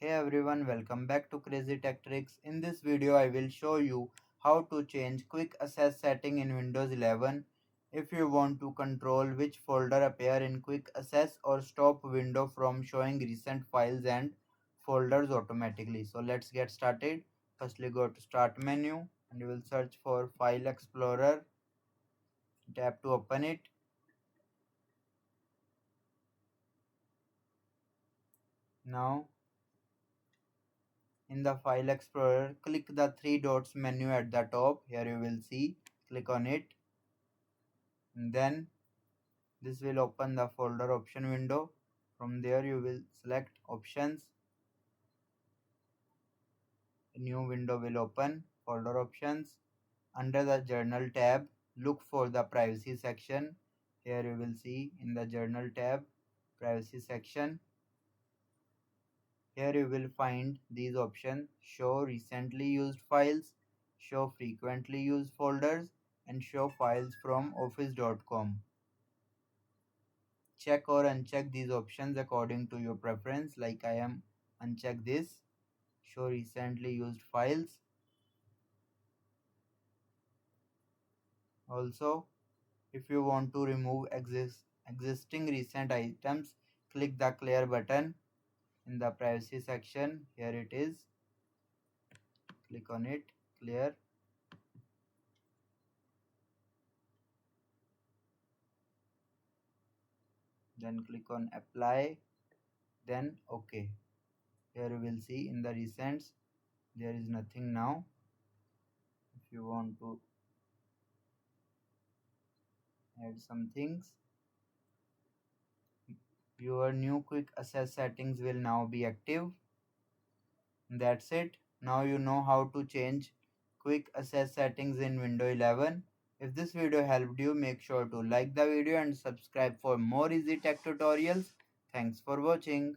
Hey everyone, welcome back to Crazy Tech Tricks. In this video, I will show you how to change quick access setting in Windows 11 if you want to control which folder appear in quick access or stop window from showing recent files and folders automatically. So let's get started. Firstly, go to Start menu and you will search for File Explorer. Tap to open it. Now in the File Explorer, click the three dots menu at the top. Here you will see, click on it. And then this will open the folder option window. From there you will select options. A new window will open, folder options. Under the journal tab, look for the privacy section. Here you will see in the journal tab, privacy section. Here you will find these options: show recently used files, show frequently used folders, and show files from office.com. Check or uncheck these options according to your preference. Like I am uncheck this, show recently used files. Also, if you want to remove existing recent items, click the clear button in the privacy section. Here it is, click on it, clear. Then click on apply, then OK. Here you will see in the recents there is nothing now. If you want to add some things, your new quick access settings will now be active. That's it. Now you know how to change quick access settings in Windows 11. If this video helped you, make sure to like the video and subscribe for more easy tech tutorials. Thanks for watching.